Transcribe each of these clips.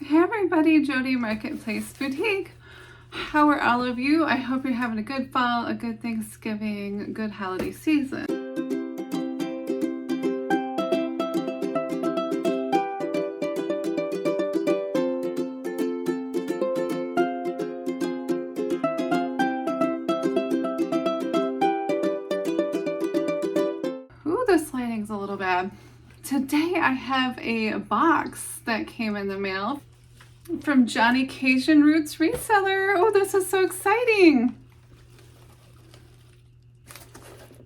Hey everybody, Jody Marketplace Boutique. How are all of you? I hope you're having a good fall, a good Thanksgiving, a good holiday season. Ooh, this lighting's a little bad. Today I have a box that came in the mail from Kajun Roots Reseller. Oh, this is so exciting.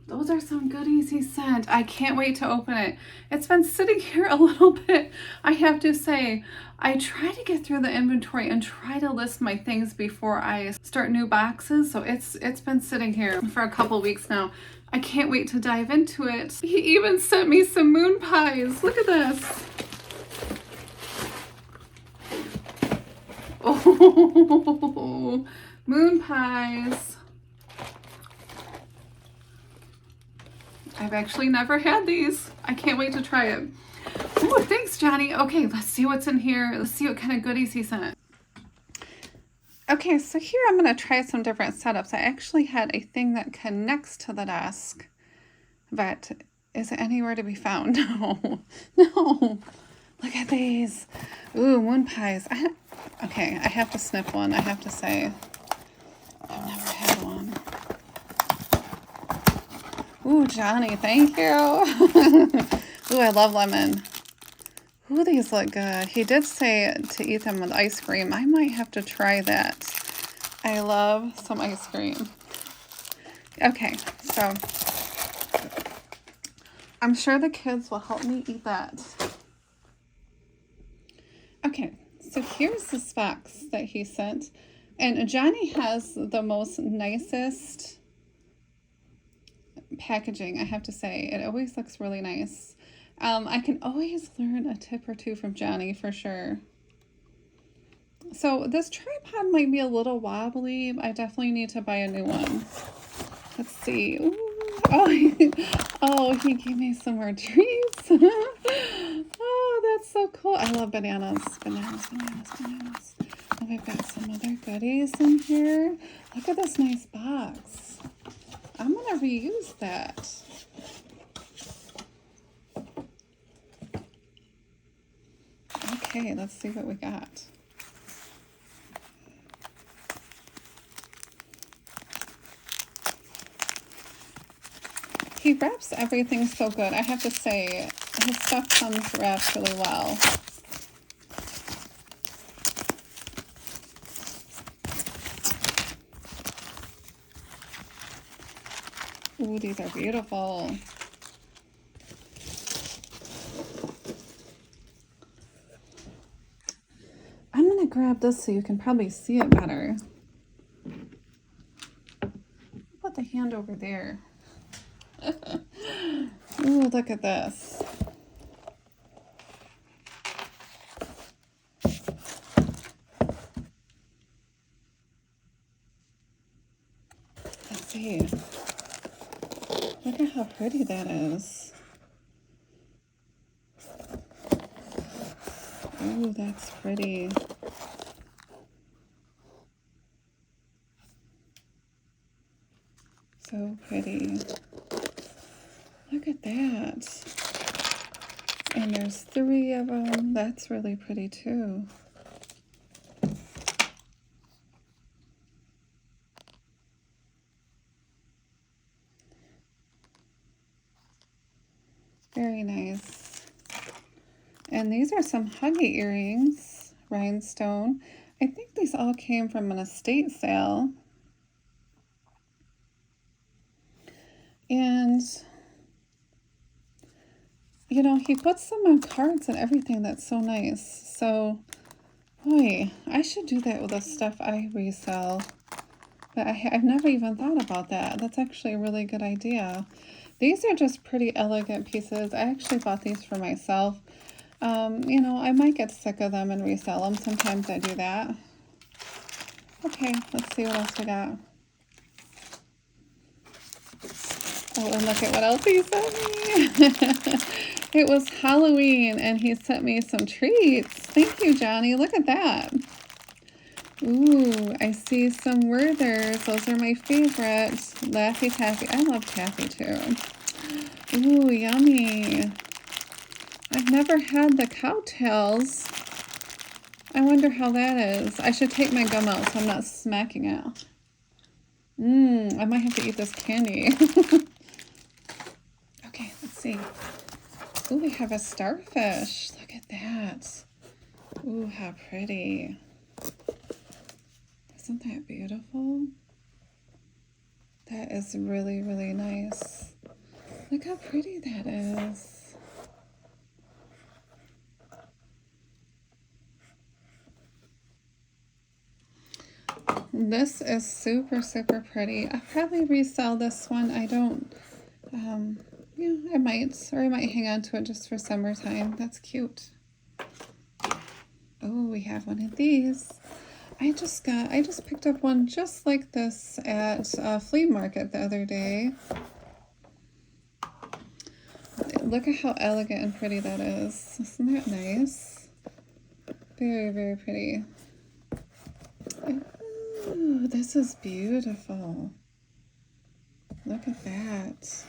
Those are some goodies he sent. I can't wait to open it. It's been sitting here a little bit. I have to say, I try to get through the inventory and try to list my things before I start new boxes. So it's been sitting here for a couple weeks now. I can't wait to dive into it. He even sent me some moon pies. Look at this. Oh, moon pies. I've actually never had these. I can't wait to try it. Oh, thanks, Johnny. Okay, let's see what's in here. Let's see what kind of goodies he sent. Okay, so here I'm going to try some different setups. I actually had a thing that connects to the desk, but is it anywhere to be found? No, no. Look at these. Ooh, moon pies. Okay, I have to snip one. I have to say, I've never had one. Ooh, Johnny, thank you. Ooh, I love lemon. Ooh, these look good. He did say to eat them with ice cream. I might have to try that. I love some ice cream. Okay, so I'm sure the kids will help me eat that. Okay, so here's this box that he sent. And Johnny has the most nicest packaging, I have to say. It always looks really nice. I can always learn a tip or two from Johnny for sure. So this tripod might be a little wobbly. I definitely need to buy a new one. Let's see. Ooh. Oh, he gave me some more trees. Oh, that's so cool. I love bananas. Bananas. Oh, we've got some other goodies in here. Look at this nice box. I'm going to reuse that. Okay, let's see what we got. He wraps everything so good. I have to say, his stuff comes wrapped really well. Ooh, these are beautiful. I'm going to grab this so you can probably see it better. Put the hand over there. Ooh, look at this. Let's see. Look at how pretty that is. Ooh, that's pretty. So pretty. Look at that. And there's 3 of them. That's really pretty too. Very nice. And these are some Huggy earrings, rhinestone. I think these all came from an estate sale. And, you know, he puts them on cards and everything. That's so nice. So, boy, I should do that with the stuff I resell. But I've never even thought about that. That's actually a really good idea. These are just pretty elegant pieces. I actually bought these for myself. You know, I might get sick of them and resell them. Sometimes I do that. Okay, let's see what else we got. Oh, and look at what else he sent me. It was Halloween, and he sent me some treats. Thank you, Johnny. Look at that. Ooh, I see some Werthers. Those are my favorite. Laffy Taffy. I love Taffy, too. Ooh, yummy. I've never had the cowtails. I wonder how that is. I should take my gum out so I'm not smacking it. I might have to eat this candy. Okay, let's see. Ooh, we have a starfish. Look at that. Ooh, how pretty. Isn't that beautiful? That is really, really nice. Look how pretty that is. This is super, super pretty. I'll probably resell this one. I don't, yeah, I might, or I might hang on to it just for summertime. That's cute. Oh, we have one of these. I just picked up one just like this at a flea market the other day. Look at how elegant and pretty that is. Isn't that nice? Very, very pretty. Ooh, this is beautiful. Look at that.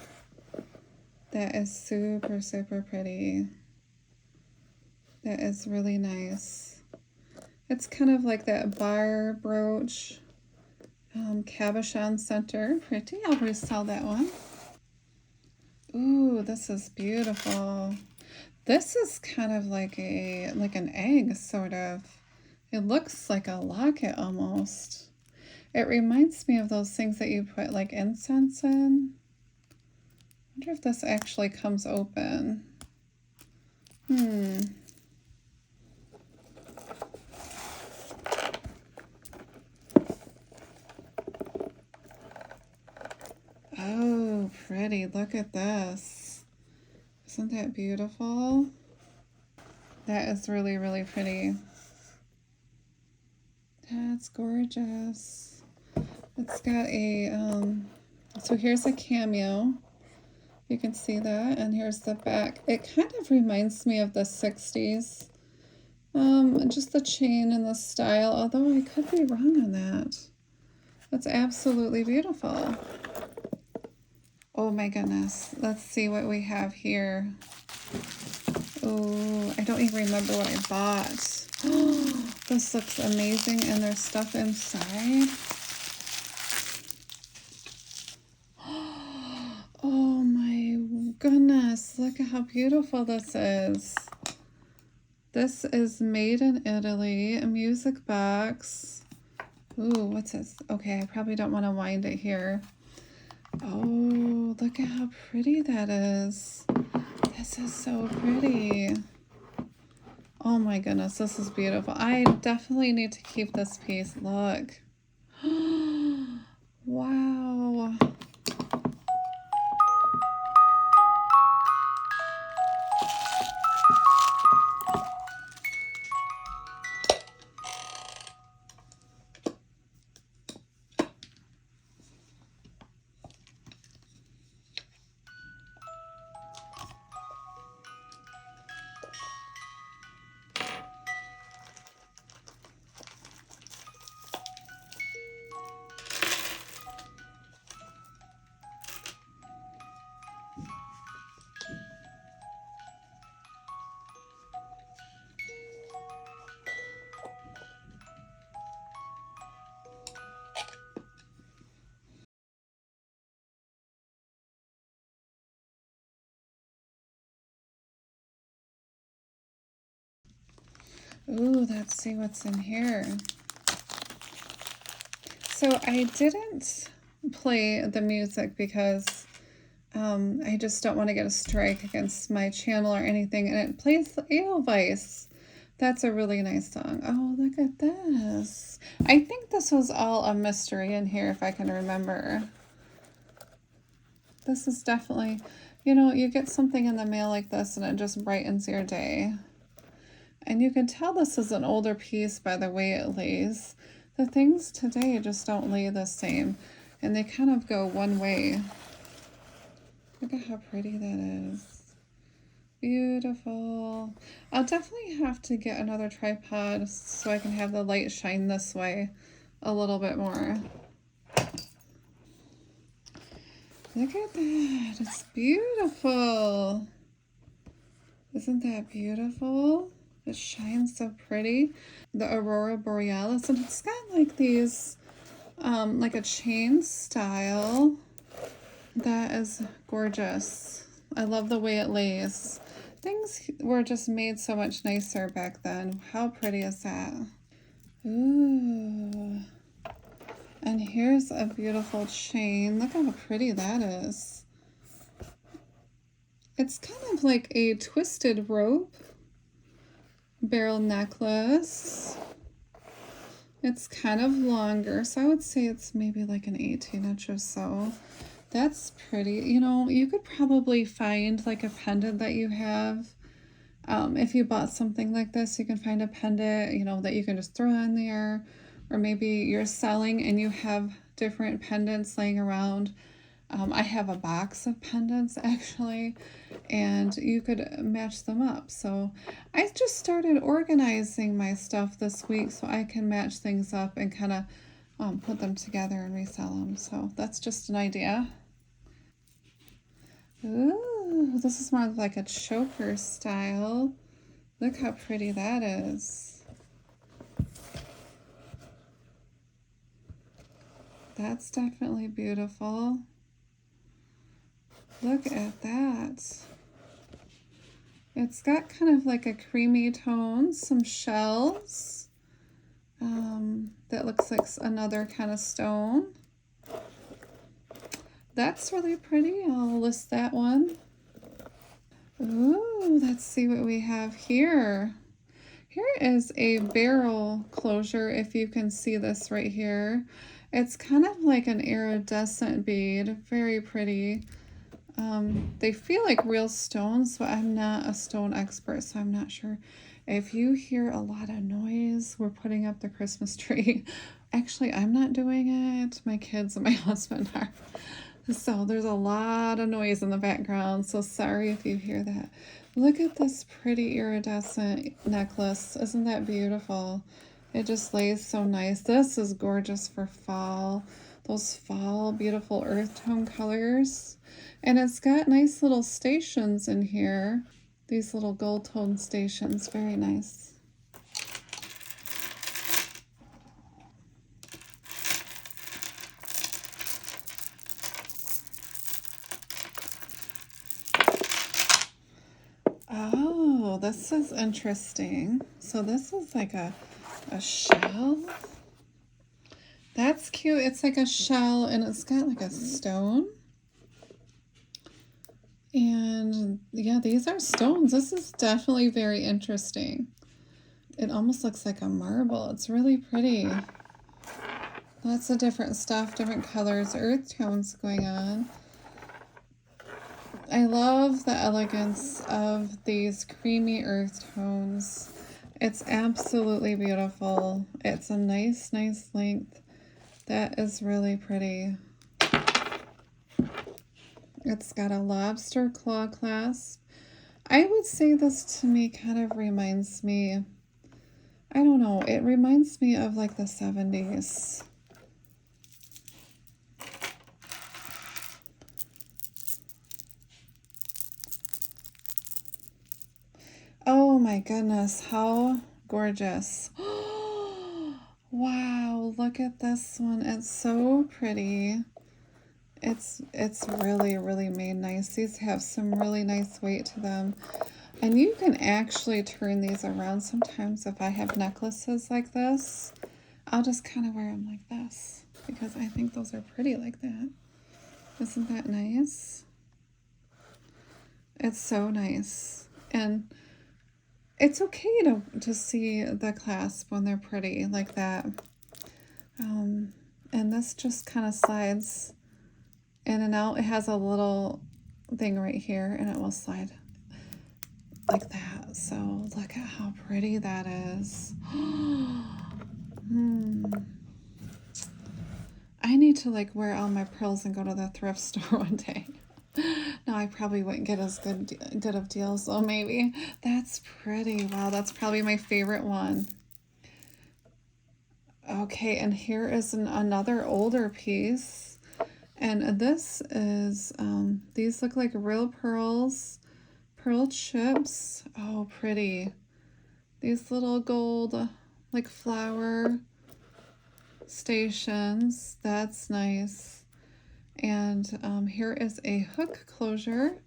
That is super, super pretty. That is really nice. It's kind of like that bar brooch, cabochon center. Pretty. I'll resell that one. Ooh, this is beautiful. This is kind of like an egg, sort of. It looks like a locket almost. It reminds me of those things that you put like incense in. I wonder if this actually comes open. Oh, pretty. Look at this. Isn't that beautiful? That is really, really pretty. That's gorgeous. It's got a, so here's a cameo. You can see that, and here's the back. It kind of reminds me of the 60s. Just the chain and the style, although I could be wrong on that. That's absolutely beautiful. Oh my goodness. Let's see what we have here. Oh, I don't even remember what I bought. Oh, this looks amazing, and there's stuff inside. Oh my goodness, look at how beautiful this is. This is made in Italy, a music box. Ooh, what's this? Okay, I probably don't want to wind it here. Oh, look at how pretty that is. This is so pretty. Oh my goodness, this is beautiful. I definitely need to keep this piece. Look. Wow. Ooh, let's see what's in here. So I didn't play the music because I just don't want to get a strike against my channel or anything. And it plays Edelweiss. That's a really nice song. Oh, look at this. I think this was all a mystery in here, if I can remember. This is definitely, you know, you get something in the mail like this and it just brightens your day. And you can tell this is an older piece by the way it lays. The things today just don't lay the same. And they kind of go one way. Look at how pretty that is. Beautiful. I'll definitely have to get another tripod so I can have the light shine this way a little bit more. Look at that. It's beautiful. Isn't that beautiful? It shines so pretty. The Aurora Borealis, and it's got like these, like a chain style. That is gorgeous. I love the way it lays. Things were just made so much nicer back then. How pretty is that? Ooh. And here's a beautiful chain. Look how pretty that is. It's kind of like a twisted rope barrel necklace. It's kind of longer, so I would say it's maybe like an 18-inch or so. That's pretty. You know, you could probably find like a pendant that you have. If you bought something like this, you can find a pendant, you know, that you can just throw on there. Or maybe you're selling and you have different pendants laying around. I have a box of pendants actually, and you could match them up. So I just started organizing my stuff this week so I can match things up and kind of put them together and resell them. So that's just an idea. Ooh, this is more like a choker style. Look how pretty that is. That's definitely beautiful. Look at that. It's got kind of like a creamy tone, some shells. That looks like another kind of stone. That's really pretty. I'll list that one. Ooh, let's see what we have here. Here is a barrel closure, if you can see this right here. It's kind of like an iridescent bead, very pretty. They feel like real stones, but I'm not a stone expert, so I'm not sure. If you hear a lot of noise, we're putting up the Christmas tree. Actually, I'm not doing it. My kids and my husband are. So there's a lot of noise in the background, so sorry if you hear that. Look at this pretty iridescent necklace. Isn't that beautiful? It just lays so nice. This is gorgeous for fall. Those fall beautiful earth tone colors. And it's got nice little stations in here. These little gold tone stations. Very nice. Oh, this is interesting. So this is like a shell. That's cute. It's like a shell and it's got like a stone. And yeah, these are stones. This is definitely very interesting. It almost looks like a marble. It's really pretty. Lots of different stuff, different colors, earth tones going on. I love the elegance of these creamy earth tones. It's absolutely beautiful. It's a nice length. That is really pretty. It's got a lobster claw clasp. I would say this to me kind of reminds me, I don't know, it reminds me of like the 70s. Oh my goodness, how gorgeous. Wow, look at this one. It's so pretty. It's really made nice. These have some really nice weight to them. And you can actually turn these around. Sometimes if I have necklaces like this, I'll just kind of wear them like this because I think those are pretty like that. Isn't that nice? It's so nice. And it's okay to see the clasp when they're pretty like that. And this just kind of slides in and out. It has a little thing right here and it will slide like that. So look at how pretty that is. I need to like wear all my pearls and go to the thrift store one day. No, I probably wouldn't get as good of deals though, maybe. That's pretty. Wow, that's probably my favorite one. Okay, and here is another older piece. And this is, these look like real pearls, pearl chips. Oh, pretty. These little gold, like flower stations. That's nice. And here is a hook closure,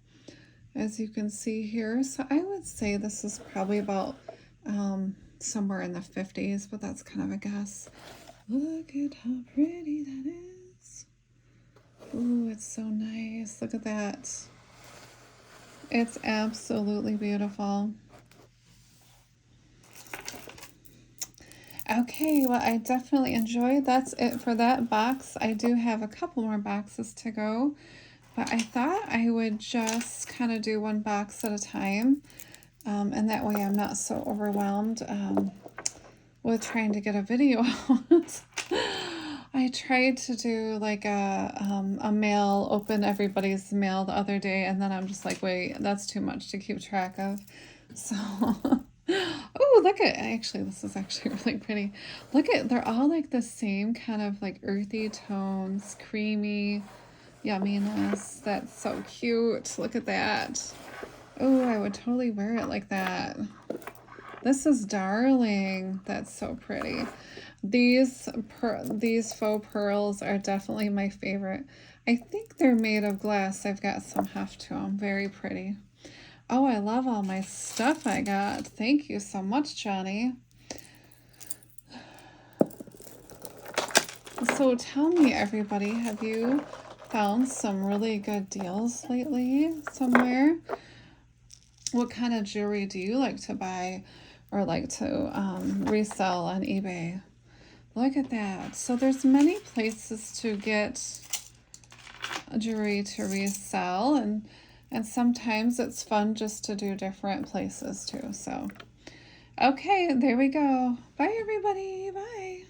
as you can see here. So I would say this is probably about somewhere in the 50s, but that's kind of a guess. Look at how pretty that is. Ooh, it's so nice. Look at that. It's absolutely beautiful. Okay, well, I definitely enjoyed. That's it for that box. I do have a couple more boxes to go, but I thought I would just kind of do one box at a time, and that way I'm not so overwhelmed with trying to get a video out. I tried to do like a mail, open everybody's mail the other day, and then I'm just like, wait, that's too much to keep track of. So, oh, look at, actually, this is actually really pretty. Look at, they're all like the same kind of like earthy tones, creamy yumminess. That's so cute. Look at that. Oh, I would totally wear it like that. This is darling. That's so pretty. These faux pearls are definitely my favorite. I think they're made of glass. I've got some heft to them. Very pretty. Oh, I love all my stuff I got. Thank you so much, Johnny. So tell me, everybody, have you found some really good deals lately somewhere? What kind of jewelry do you like to buy or like to resell on eBay? Look at that. So there's many places to get jewelry to resell, and sometimes it's fun just to do different places too. So, okay, there we go. Bye, everybody. Bye.